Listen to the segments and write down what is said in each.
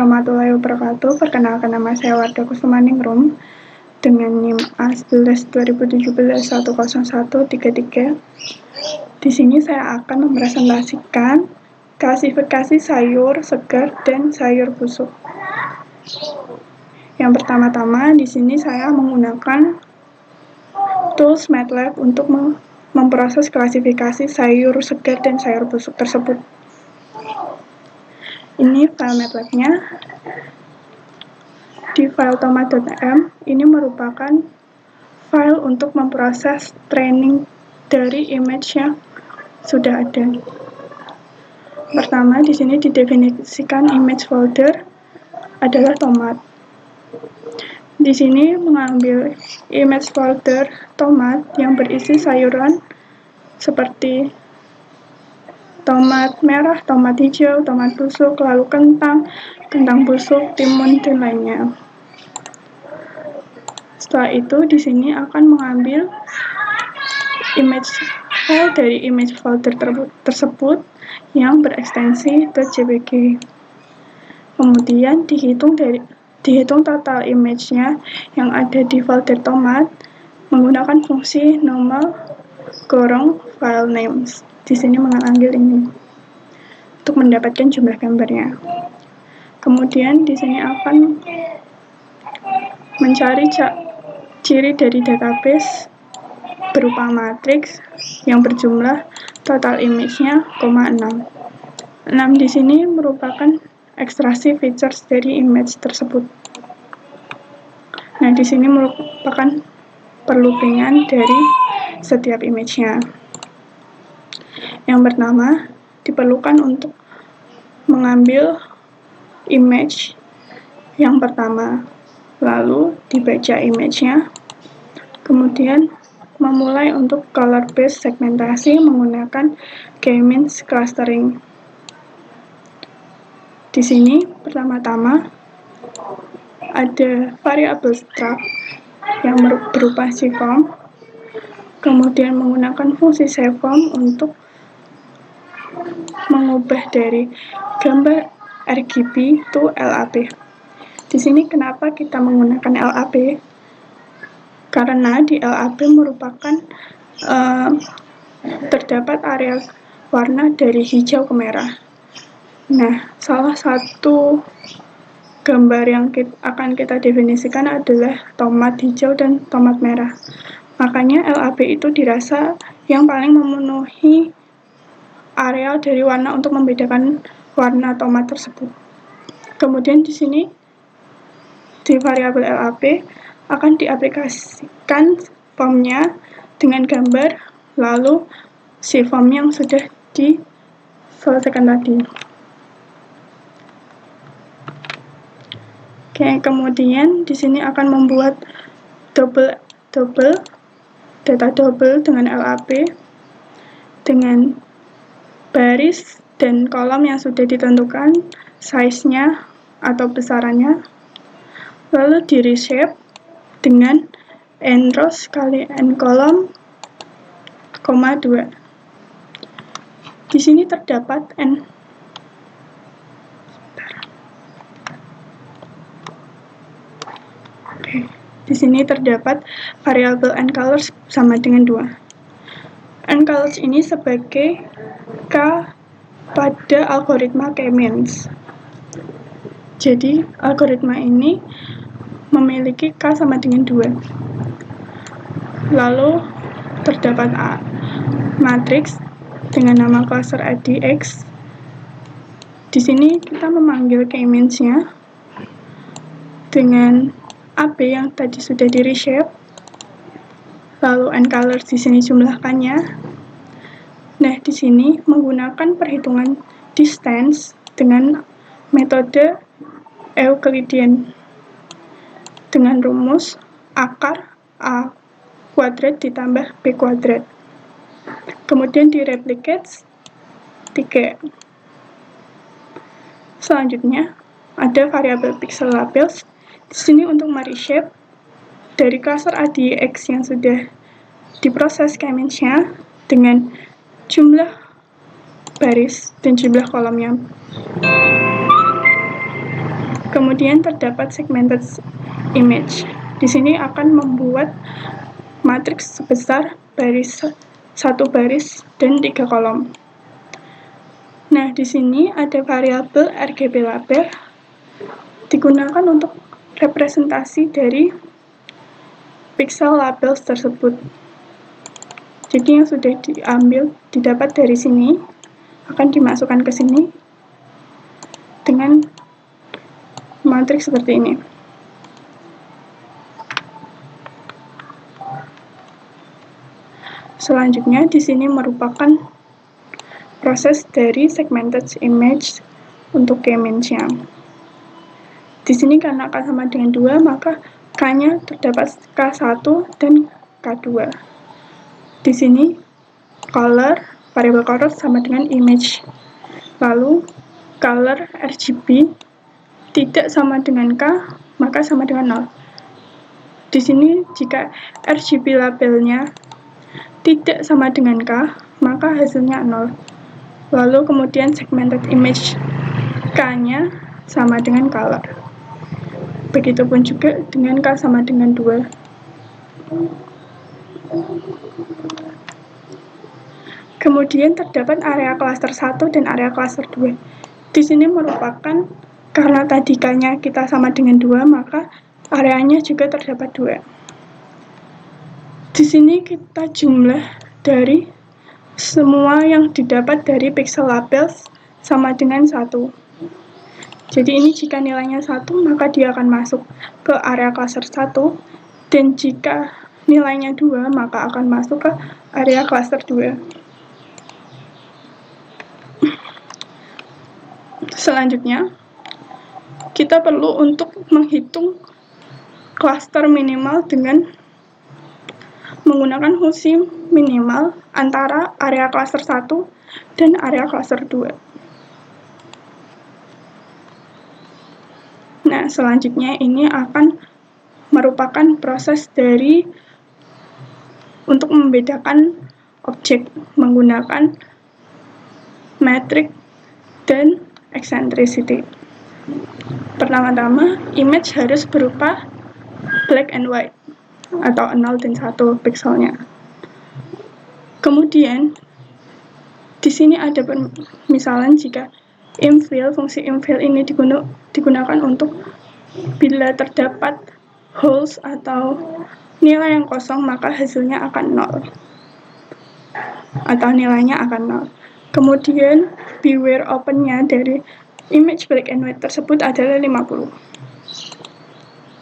warahmatullahi wabarakatuh. Perkenalkan, nama saya Wardah Kusumaningrum dengan NIM A11-2017-10133. Di sini saya akan mempresentasikan klasifikasi sayur segar dan sayur busuk. Yang pertama-tama, di sini saya menggunakan tools MATLAB untuk memproses klasifikasi sayur segar dan sayur busuk tersebut. Ini file MATLAB-nya. Di file tomat.m, ini merupakan file untuk memproses training dari image yang sudah ada. Pertama, di sini didefinisikan image folder adalah tomat. Di sini mengambil image folder tomat yang berisi sayuran seperti tomat merah, tomat hijau, tomat busuk, lalu kentang busuk, timun, dan lainnya. Setelah itu, di sini akan mengambil image file dari image folder tersebut yang berekstensi .jpg. Kemudian dihitung total image-nya yang ada di folder tomat menggunakan fungsi normal file names. Di sini mengambil ini untuk mendapatkan jumlah gambarnya. Kemudian di sini akan mencari ciri dari database berupa matriks yang berjumlah total image-nya 6. 6 di sini merupakan ekstraksi features dari image tersebut. Nah, di sini merupakan perloopingan dari setiap image-nya. Yang pertama, diperlukan untuk mengambil image yang pertama, lalu dibaca image-nya, kemudian memulai untuk color based segmentasi menggunakan K-means clustering. Di sini pertama-tama ada variabel struct yang berupa cform, kemudian menggunakan fungsi saveform untuk mengubah dari gambar RGB to LAP. Di sini kenapa kita menggunakan LAP? Karena di LAP merupakan terdapat area warna dari hijau ke merah. Nah, salah satu gambar yang akan kita definisikan adalah tomat hijau dan tomat merah. Makanya LAP itu dirasa yang paling memenuhi area dari warna untuk membedakan warna tomat tersebut. Kemudian di sini di variabel LAP akan diaplikasikan formnya dengan gambar, lalu si form yang sudah diselesaikan tadi. Oke, kemudian di sini akan membuat data double dengan LAP dengan baris dan kolom yang sudah ditentukan size-nya atau besarannya, lalu di reshape dengan n rows kali n kolom, 2. Di sini terdapat di sini terdapat variabel n colors sama dengan 2. N colors ini sebagai K pada algoritma K-means. Jadi, algoritma ini memiliki K sama dengan 2. Lalu, terdapat matriks dengan nama cluster ADX. Di sini kita memanggil K-means-nya dengan AB yang tadi sudah di reshape. Lalu n-colors di sini jumlahkannya. Nah, di sini menggunakan perhitungan distance dengan metode Euclidean dengan rumus akar A kuadrat ditambah B kuadrat. Kemudian direplicate 3. Selanjutnya ada variabel pixel labels. Di sini untuk mereshape dari cluster ADX yang sudah diproses K-means-nya dengan jumlah baris dan jumlah kolomnya. Kemudian terdapat segmented image. Di sini akan membuat matriks sebesar satu baris dan 3 kolom. Nah, di sini ada variabel RGB label digunakan untuk representasi dari pixel label tersebut. Jadi yang sudah didapat dari sini akan dimasukkan ke sini dengan matriks seperti ini. Selanjutnya di sini merupakan proses dari segmented image untuk K-means-nya. Di sini karena K sama dengan 2, maka K-nya terdapat K1 dan K2. Di sini variabel color sama dengan image. Lalu color RGB tidak sama dengan K, maka sama dengan 0. Di sini jika RGB labelnya tidak sama dengan K, maka hasilnya 0. Lalu kemudian segmented image K-nya sama dengan color. Begitupun juga dengan K sama dengan 2. Kemudian terdapat area cluster 1 dan area cluster 2. Di sini merupakan karena tadi K-nya kita sama dengan 2, maka areanya juga terdapat 2. Di sini kita jumlah dari semua yang didapat dari pixel labels sama dengan 1. Jadi ini jika nilainya 1, maka dia akan masuk ke area cluster 1, dan jika nilainya 2, maka akan masuk ke area cluster 2. Selanjutnya, kita perlu untuk menghitung cluster minimal dengan menggunakan fungsi minimal antara area cluster 1 dan area cluster 2. Nah, selanjutnya ini akan merupakan proses dari untuk membedakan objek menggunakan metric dan eccentricity. Pertama-tama, image harus berupa black and white atau 0 dan 1 pixelnya. Kemudian di sini ada misalnya jika fungsi infill ini digunakan untuk bila terdapat holes atau nilai yang kosong, maka hasilnya akan 0 atau nilainya akan 0. Kemudian beware open-nya dari image black and white tersebut adalah 50.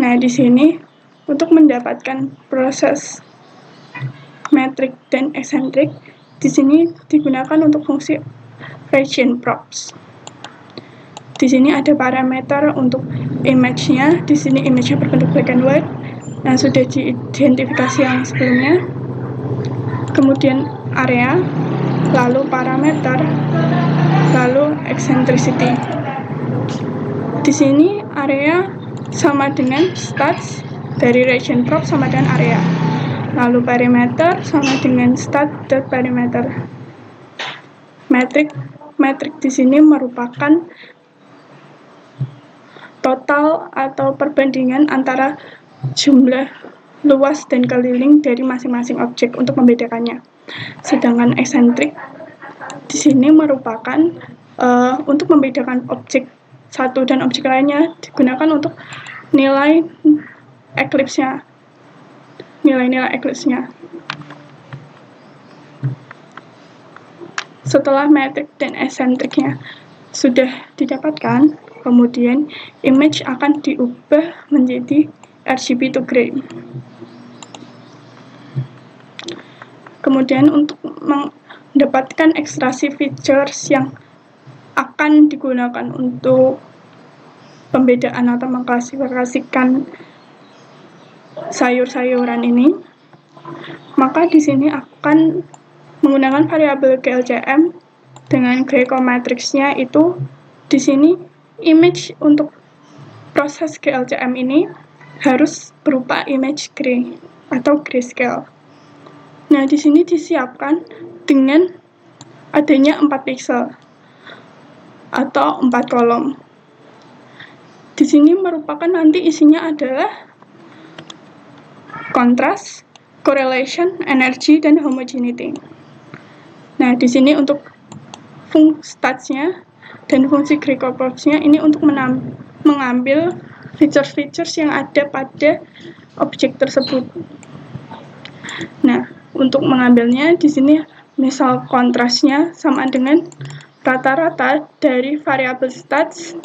Nah, di sini untuk mendapatkan proses metric dan eccentric, di sini digunakan untuk fungsi region props. Di sini ada parameter untuk image-nya. Di sini image-nya berbentuk black and white yang sudah diidentifikasi yang sebelumnya. Kemudian area, lalu parameter, lalu eccentricity. Di sini area sama dengan stats dari region prop sama dengan area. Lalu parameter sama dengan stat.parameter. Metrik di sini merupakan total atau perbandingan antara jumlah luas dan keliling dari masing-masing objek untuk membedakannya. Sedangkan eccentric di sini merupakan untuk membedakan objek satu dan objek lainnya, digunakan untuk nilai eclipse-nya, nilai-nilai eclipse-nya. Setelah metrik dan eccentric-nya sudah didapatkan, kemudian image akan diubah menjadi RGB to gray. Kemudian untuk mendapatkan ekstraksi features yang akan digunakan untuk pembedaan atau mengklasifikasikan sayur-sayuran ini, maka di sini akan menggunakan variabel GLCM dengan Greco matrix-nya itu. Di sini image untuk proses GLCM ini harus berupa image gray atau grayscale. Nah, di sini disiapkan dengan adanya 4 pixel atau 4 kolom. Di sini merupakan nanti isinya adalah kontras, correlation, energy, dan homogeneity. Nah, di sini untuk statsnya dan fungsi Grigor-Probstnya ini untuk mengambil features-features yang ada pada objek tersebut. Nah, untuk mengambilnya di sini misal kontrasnya sama dengan rata-rata dari variabel stats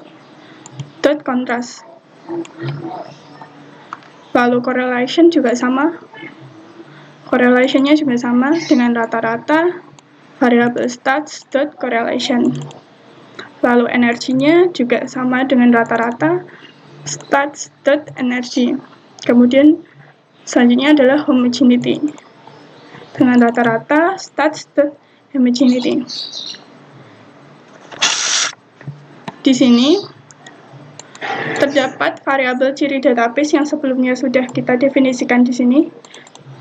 dot kontras. Lalu correlation juga sama. Correlationnya juga sama dengan rata-rata variabel stats dot correlation. Lalu energinya juga sama dengan rata-rata stats dot energy. Kemudian selanjutnya adalah homogeneity dengan rata-rata stats dot homogeneity. Di sini terdapat variabel ciri database yang sebelumnya sudah kita definisikan di sini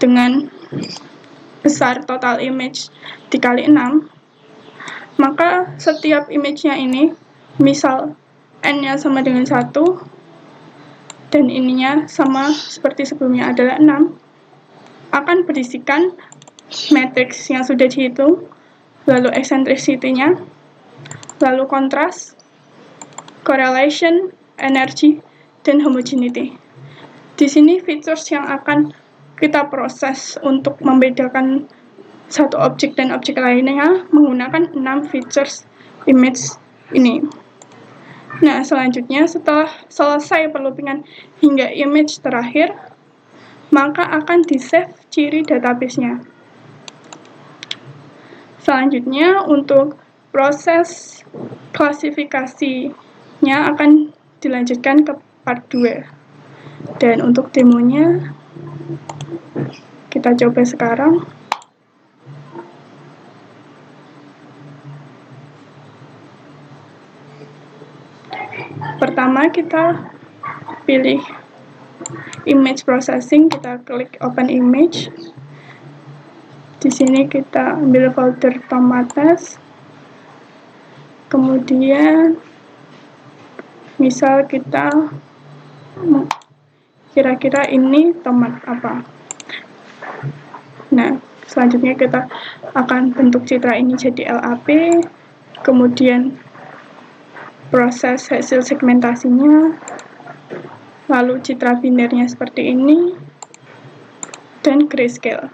dengan besar total image dikali 6. Maka setiap image-nya ini, misal n-nya sama dengan 1 dan ininya sama seperti sebelumnya adalah 6, akan berisikan matriks yang sudah dihitung, lalu eccentricity-nya, lalu kontras, correlation, energy, dan homogeneity. Di sini features yang akan kita proses untuk membedakan satu objek dan objek lainnya menggunakan 6 features image ini. Nah, selanjutnya setelah selesai perloopingan hingga image terakhir, maka akan di-save ciri database-nya. Selanjutnya untuk proses klasifikasinya akan dilanjutkan ke part 2. Dan untuk demonya kita coba sekarang. Pertama kita pilih image processing, kita klik open image. Di sini kita ambil folder tomates. Kemudian misal kita kira-kira ini tomat apa. Nah, selanjutnya kita akan bentuk citra ini jadi LAP. Kemudian proses hasil segmentasinya, lalu citra binernya seperti ini, dan grayscale.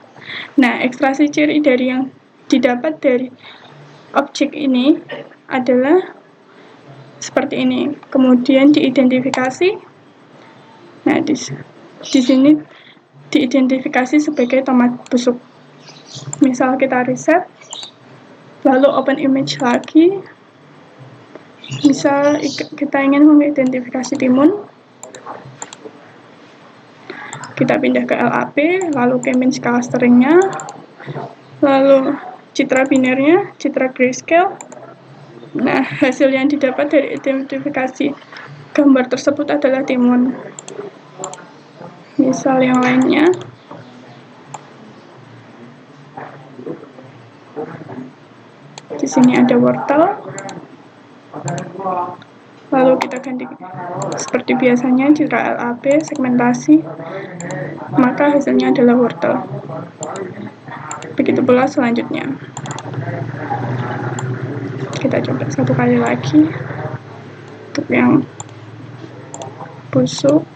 Nah, ekstraksi ciri dari yang didapat dari objek ini adalah seperti ini. Kemudian diidentifikasi. Nah, di sini diidentifikasi sebagai tomat busuk. Misal kita reset, lalu open image lagi. Misal kita ingin mengidentifikasi timun, kita pindah ke LAP, lalu ke image clusteringnya, lalu citra binernya, citra grayscale. Nah, hasil yang didapat dari identifikasi gambar tersebut adalah timun. Misal yang lainnya, di sini ada wortel. Lalu kita ganti seperti biasanya citra LAP, segmentasi, maka hasilnya adalah wortel. Begitu pula selanjutnya. Kita coba satu kali lagi untuk yang busuk,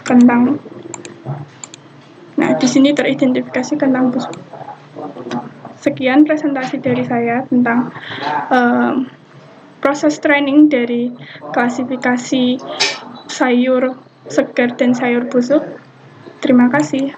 kentang. Nah, di sini teridentifikasi kentang busuk. Sekian presentasi dari saya tentang proses training dari klasifikasi sayur segar dan sayur busuk. Terima kasih.